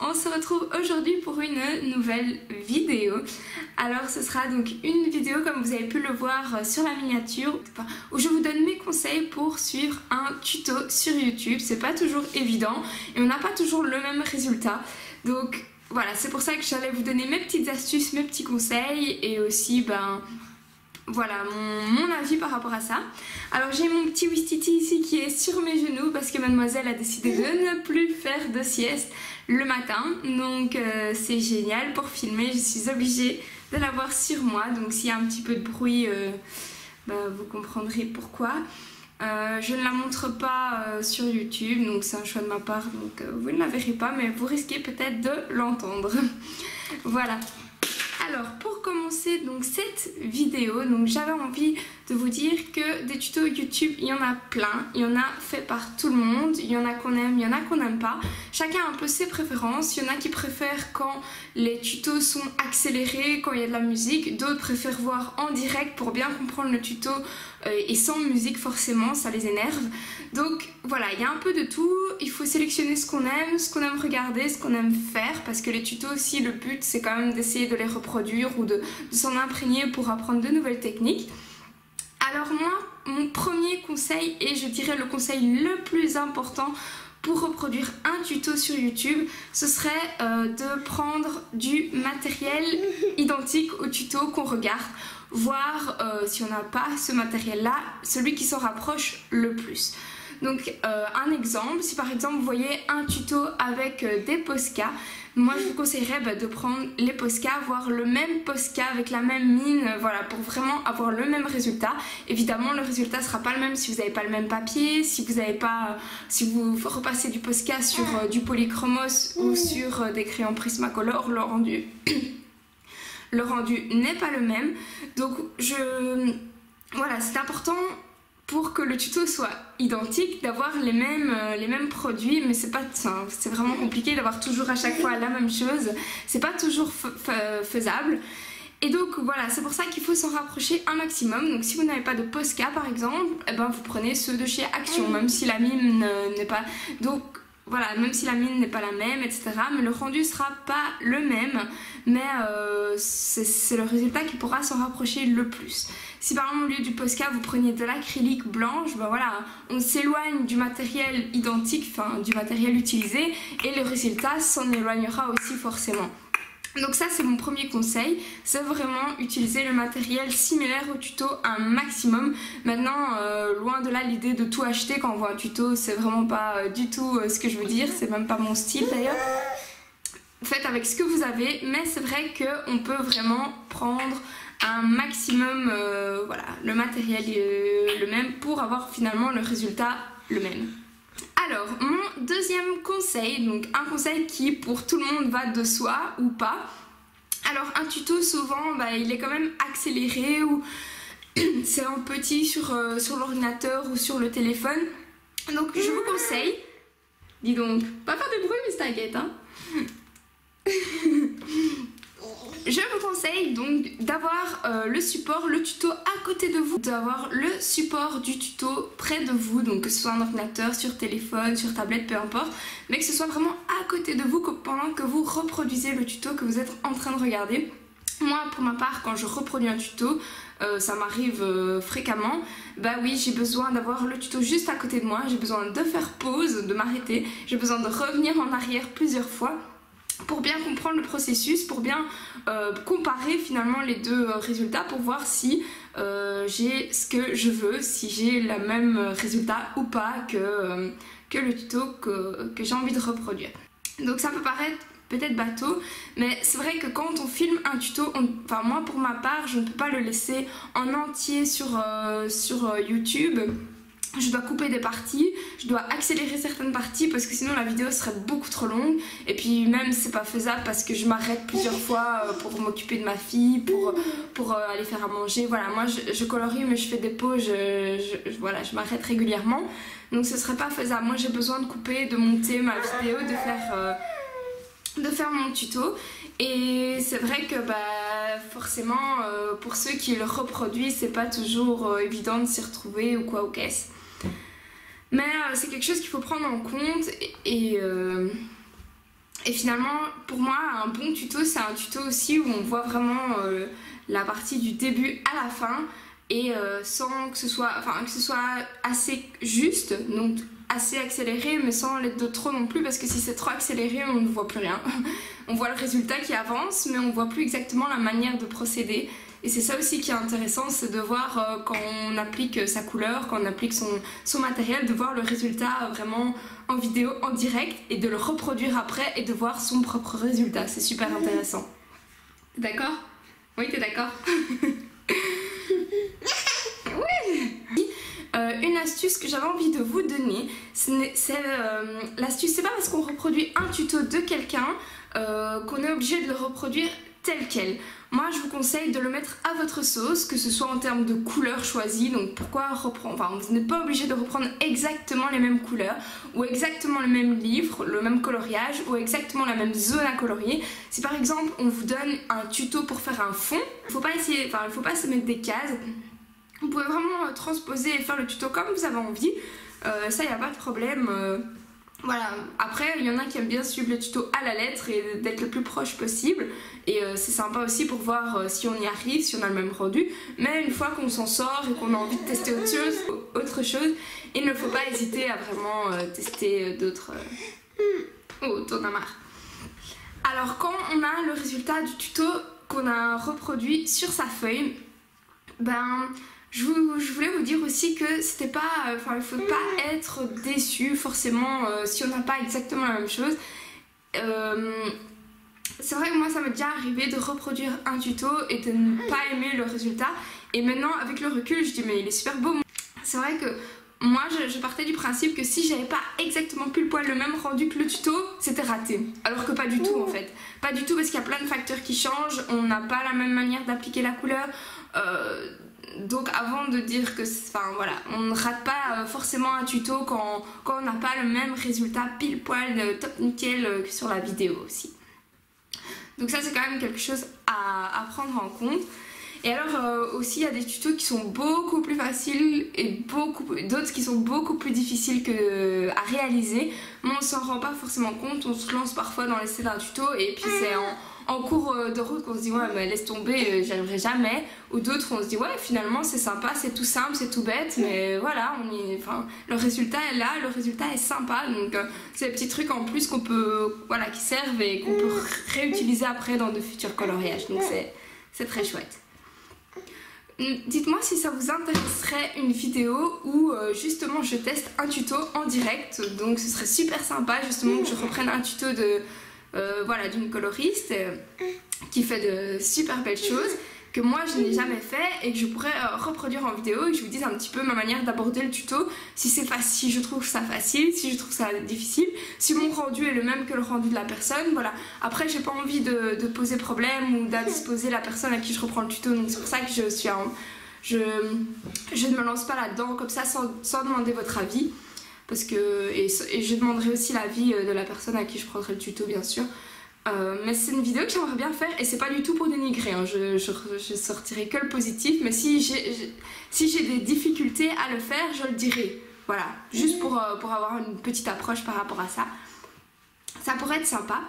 on se retrouve aujourd'hui pour une nouvelle vidéo. Alors ce sera donc une vidéo comme vous avez pu le voir sur la miniature où je vous donne mes conseils pour suivre un tuto sur YouTube. C'est pas toujours évident et on n'a pas toujours le même résultat. Donc voilà, c'est pour ça que j'allais vous donner mes petites astuces, mes petits conseils et aussi voilà mon avis par rapport à ça. Alors j'ai mon petit Wistiti ici qui est sur mes genoux parce que mademoiselle a décidé de ne plus faire de sieste le matin. Donc c'est génial pour filmer, je suis obligée de l'avoir sur moi. Donc s'il y a un petit peu de bruit, vous comprendrez pourquoi. Je ne la montre pas sur YouTube, donc c'est un choix de ma part, donc vous ne la verrez pas, mais vous risquez peut-être de l'entendre. Voilà. Alors pour commencer donc cette vidéo, donc j'avais envie de vous dire que des tutos YouTube, il y en a plein, il y en a fait par tout le monde, il y en a qu'on aime, il y en a qu'on n'aime pas. Chacun a un peu ses préférences, il y en a qui préfèrent quand les tutos sont accélérés, quand il y a de la musique, d'autres préfèrent voir en direct pour bien comprendre le tuto et sans musique forcément, ça les énerve. Donc voilà, il y a un peu de tout, il faut sélectionner ce qu'on aime regarder, ce qu'on aime faire, parce que les tutos aussi, le but c'est quand même d'essayer de les reproduire ou de s'en imprégner pour apprendre de nouvelles techniques. Alors moi, mon premier conseil, et je dirais le conseil le plus important pour reproduire un tuto sur YouTube, ce serait de prendre du matériel identique au tuto qu'on regarde, voire si on n'a pas ce matériel-là, celui qui s'en rapproche le plus. Donc un exemple, si par exemple vous voyez un tuto avec des Posca, moi je vous conseillerais de prendre les Posca, voir le même Posca avec la même mine, voilà, pour vraiment avoir le même résultat. Évidemment le résultat sera pas le même si vous n'avez pas le même papier, si vous repassez du Posca sur du polychromos ou sur des crayons Prismacolor, le rendu n'est pas le même. Donc voilà, c'est important pour que le tuto soit identique, d'avoir les mêmes produits, mais c'est vraiment compliqué d'avoir toujours à chaque fois la même chose, c'est pas toujours faisable. Et donc voilà, c'est pour ça qu'il faut s'en rapprocher un maximum. Donc si vous n'avez pas de Posca par exemple, vous prenez ceux de chez Action, même si la mine n'est pas... Donc voilà, même si la mine n'est pas la même, etc. Mais le rendu sera pas le même, mais c'est le résultat qui pourra s'en rapprocher le plus. Si par exemple au lieu du Posca vous preniez de l'acrylique blanche, voilà, on s'éloigne du matériel identique, enfin du matériel utilisé, et le résultat s'en éloignera aussi forcément. Donc ça c'est mon premier conseil, c'est vraiment utiliser le matériel similaire au tuto un maximum. Maintenant loin de là l'idée de tout acheter quand on voit un tuto, c'est vraiment pas du tout ce que je veux dire, c'est même pas mon style d'ailleurs. Faites avec ce que vous avez, mais c'est vrai qu'on peut vraiment prendre un maximum voilà, le matériel le même pour avoir finalement le résultat le même. Alors, mon deuxième conseil, donc un conseil qui pour tout le monde va de soi ou pas. Alors, un tuto souvent, il est quand même accéléré ou c'est en petit sur l'ordinateur ou sur le téléphone. Donc, je vous conseille, dis donc, pas faire de bruit mais t'inquiète hein. Je vous conseille donc d'avoir le support, le tuto à côté de vous, d'avoir le support du tuto près de vous, donc que ce soit un ordinateur, sur téléphone, sur tablette, peu importe, mais que ce soit vraiment à côté de vous pendant que vous reproduisez le tuto que vous êtes en train de regarder. Moi pour ma part, quand je reproduis un tuto, ça m'arrive fréquemment, oui j'ai besoin d'avoir le tuto juste à côté de moi, j'ai besoin de faire pause, de m'arrêter, j'ai besoin de revenir en arrière plusieurs fois pour bien comprendre le processus, pour bien comparer finalement les deux résultats pour voir si j'ai ce que je veux, si j'ai le même résultat ou pas que le tuto que j'ai envie de reproduire. Donc ça peut paraître peut-être bateau, mais c'est vrai que quand on filme un tuto, moi pour ma part, je ne peux pas le laisser en entier sur YouTube. Je dois couper des parties, je dois accélérer certaines parties parce que sinon la vidéo serait beaucoup trop longue. Et puis même c'est pas faisable parce que je m'arrête plusieurs fois pour m'occuper de ma fille, pour aller faire à manger. Voilà, moi je colorie mais je fais des pauses, voilà, je m'arrête régulièrement. Donc ce serait pas faisable. Moi j'ai besoin de couper, de monter ma vidéo, de faire mon tuto. Et c'est vrai que forcément pour ceux qui le reproduisent c'est pas toujours évident de s'y retrouver ou quoi ou qu'est-ce. Mais c'est quelque chose qu'il faut prendre en compte et Et finalement, pour moi, un bon tuto, c'est un tuto aussi où on voit vraiment la partie du début à la fin et sans que ce soit, enfin, que ce soit assez juste, donc assez accéléré, mais sans l'être de trop non plus, parce que si c'est trop accéléré, on ne voit plus rien. On voit le résultat qui avance, mais on ne voit plus exactement la manière de procéder. Et c'est ça aussi qui est intéressant, c'est de voir quand on applique sa couleur, quand on applique son matériel, de voir le résultat vraiment en vidéo, en direct, et de le reproduire après et de voir son propre résultat. C'est super intéressant. D'accord? Oui, t'es d'accord? Oui. Une astuce que j'avais envie de vous donner, c'est l'astuce, c'est pas parce qu'on reproduit un tuto de quelqu'un qu'on est obligé de le reproduire tel quel. Moi je vous conseille de le mettre à votre sauce, que ce soit en termes de couleurs choisies, donc pourquoi reprendre, enfin vous n'êtes pas obligé de reprendre exactement les mêmes couleurs, ou exactement le même livre, le même coloriage, ou exactement la même zone à colorier. Si par exemple on vous donne un tuto pour faire un fond, il faut pas se mettre des cases. Vous pouvez vraiment transposer et faire le tuto comme vous avez envie, ça il n'y a pas de problème. Voilà, après il y en a qui aiment bien suivre le tuto à la lettre et d'être le plus proche possible, et c'est sympa aussi pour voir si on y arrive, si on a le même rendu. Mais une fois qu'on s'en sort et qu'on a envie de tester autre chose, il ne faut pas hésiter à vraiment tester d'autres... Oh, t'en as marre. Alors quand on a le résultat du tuto qu'on a reproduit sur sa feuille, ben... Je voulais vous dire aussi que c'était pas, il faut pas être déçu forcément si on n'a pas exactement la même chose. C'est vrai que moi ça m'est déjà arrivé de reproduire un tuto et de ne pas aimer le résultat. Et maintenant avec le recul je dis mais il est super beau. C'est vrai que moi je partais du principe que si j'avais pas exactement pile poil le même rendu que le tuto, c'était raté. Alors que pas du tout en fait. Pas du tout, parce qu'il y a plein de facteurs qui changent, on n'a pas la même manière d'appliquer la couleur. Donc avant de dire que, voilà, on ne rate pas forcément un tuto quand on n'a pas le même résultat pile poil top nickel que sur la vidéo aussi. Donc ça c'est quand même quelque chose à prendre en compte. Et alors aussi il y a des tutos qui sont beaucoup plus faciles et d'autres qui sont beaucoup plus difficiles à réaliser. Mais on s'en rend pas forcément compte, on se lance parfois dans l'essai d'un tuto et puis c'est en cours de route qu'on se dit ouais mais laisse tomber, j'y arriverai jamais. Ou d'autres on se dit ouais finalement c'est sympa, c'est tout simple, c'est tout bête, mais voilà, le résultat est là, le résultat est sympa. Donc c'est des petits trucs en plus qu'on peut, voilà, qui servent et qu'on peut réutiliser après dans de futurs coloriages. Donc c'est très chouette. Dites-moi si ça vous intéresserait une vidéo où justement je teste un tuto en direct. Donc ce serait super sympa justement que je reprenne un tuto de voilà, d'une coloriste qui fait de super belles choses que moi je n'ai jamais fait et que je pourrais reproduire en vidéo, et que je vous dise un petit peu ma manière d'aborder le tuto, si c'est facile, si je trouve ça facile, si je trouve ça difficile, si mon rendu est le même que le rendu de la personne, voilà. Après j'ai pas envie de poser problème ou d'indisposer la personne à qui je reprends le tuto, donc c'est pour ça que je ne me lance pas là-dedans comme ça sans demander votre avis. Parce que, et je demanderai aussi l'avis de la personne à qui je prendrai le tuto bien sûr. Mais c'est une vidéo que j'aimerais bien faire et c'est pas du tout pour dénigrer, hein. Je sortirai que le positif, mais si j'ai des difficultés à le faire, je le dirai. Voilà, juste pour avoir une petite approche par rapport à ça. Ça pourrait être sympa.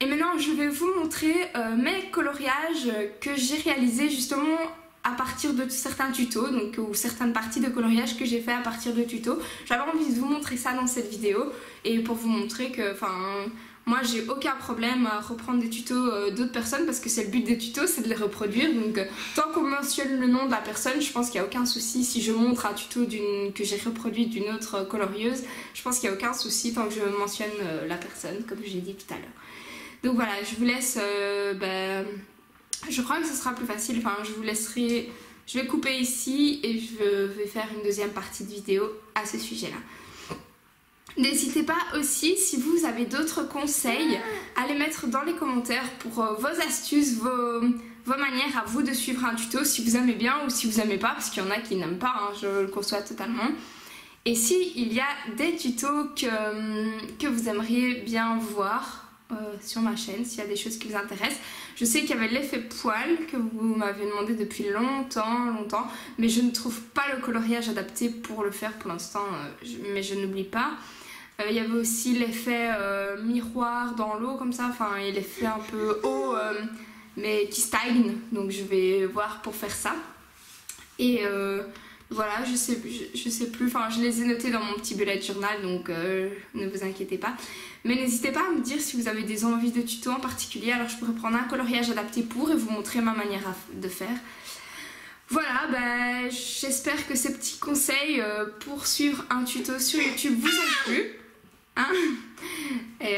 Et maintenant je vais vous montrer mes coloriages que j'ai réalisés justement à partir de certains tutos, donc, ou certaines parties de coloriage que j'ai fait à partir de tutos. J'avais envie de vous montrer ça dans cette vidéo et pour vous montrer que moi j'ai aucun problème à reprendre des tutos d'autres personnes, parce que c'est le but des tutos, c'est de les reproduire. Donc tant qu'on mentionne le nom de la personne, je pense qu'il n'y a aucun souci. Si je montre un tuto que j'ai reproduit d'une autre colorieuse, je pense qu'il n'y a aucun souci tant que je mentionne la personne, comme j'ai dit tout à l'heure. Donc voilà, je vous laisse... je crois que ce sera plus facile, je vous laisserai, je vais couper ici et je vais faire une deuxième partie de vidéo à ce sujet-là. N'hésitez pas aussi, si vous avez d'autres conseils, à les mettre dans les commentaires pour vos astuces, vos manières à vous de suivre un tuto, si vous aimez bien ou si vous aimez pas, parce qu'il y en a qui n'aiment pas, hein, je le conçois totalement. Et s'il y a des tutos que vous aimeriez bien voir sur ma chaîne, s'il y a des choses qui vous intéressent. Je sais qu'il y avait l'effet poil que vous m'avez demandé depuis longtemps, mais je ne trouve pas le coloriage adapté pour le faire pour l'instant, mais je n'oublie pas. Il y avait aussi l'effet miroir dans l'eau comme ça, enfin et l'effet un peu eau mais qui stagne, donc je vais voir pour faire ça. Et voilà, je sais plus, enfin je les ai notés dans mon petit bullet journal, donc ne vous inquiétez pas. Mais n'hésitez pas à me dire si vous avez des envies de tutos en particulier, alors je pourrais prendre un coloriage adapté pour et vous montrer ma manière de faire. Voilà, bah, j'espère que ces petits conseils pour suivre un tuto sur YouTube vous ont plu. Hein, et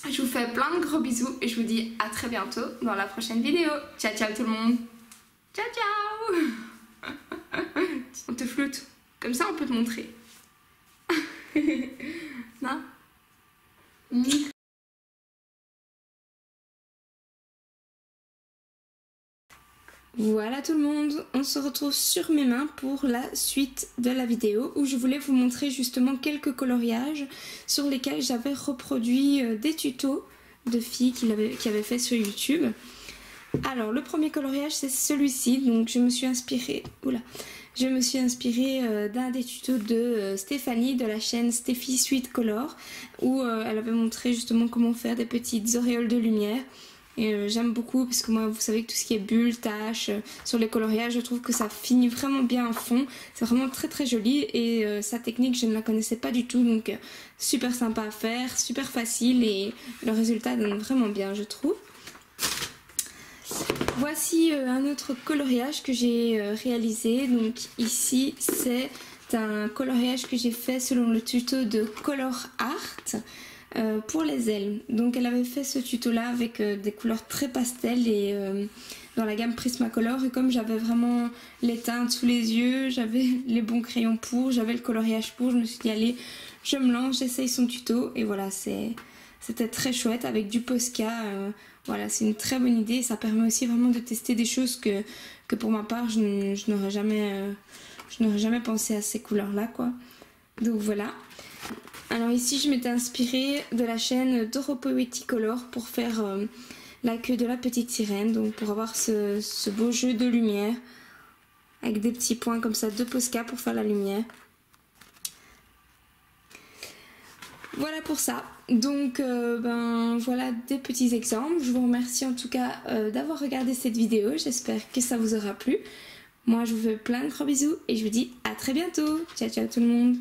je vous fais plein de gros bisous et je vous dis à très bientôt dans la prochaine vidéo. Ciao ciao tout le monde. Ciao ciao. On te floute, comme ça on peut te montrer. Non. Voilà tout le monde, on se retrouve sur mes mains pour la suite de la vidéo où je voulais vous montrer justement quelques coloriages sur lesquels j'avais reproduit des tutos de filles qui avaient fait sur YouTube. Alors le premier coloriage c'est celui-ci, donc je me suis inspirée d'un des tutos de Stéphanie de la chaîne Steffi Sweet Color où elle avait montré justement comment faire des petites auréoles de lumière. Et j'aime beaucoup parce que moi vous savez que tout ce qui est bulles, taches sur les coloriages, je trouve que ça finit vraiment bien à fond. C'est vraiment très très joli et sa technique je ne la connaissais pas du tout, donc super sympa à faire, super facile et le résultat donne vraiment bien je trouve. Voici un autre coloriage que j'ai réalisé, donc ici c'est un coloriage que j'ai fait selon le tuto de Color Art. Pour les ailes, donc elle avait fait ce tuto là avec des couleurs très pastel et dans la gamme Prismacolor, et comme j'avais vraiment les teintes sous les yeux, j'avais les bons crayons pour, j'avais le coloriage pour, je me suis dit allez je me lance, j'essaye son tuto et voilà c'était très chouette avec du Posca, voilà c'est une très bonne idée et ça permet aussi vraiment de tester des choses que pour ma part je n'aurais jamais pensé à ces couleurs là quoi, donc voilà. Alors ici je m'étais inspirée de la chaîne Doro Poetic Color pour faire la queue de la petite sirène, donc pour avoir ce beau jeu de lumière avec des petits points comme ça de Posca pour faire la lumière. Voilà pour ça, donc voilà des petits exemples. Je vous remercie en tout cas d'avoir regardé cette vidéo, j'espère que ça vous aura plu. Moi je vous fais plein de gros bisous et je vous dis à très bientôt. Ciao ciao tout le monde.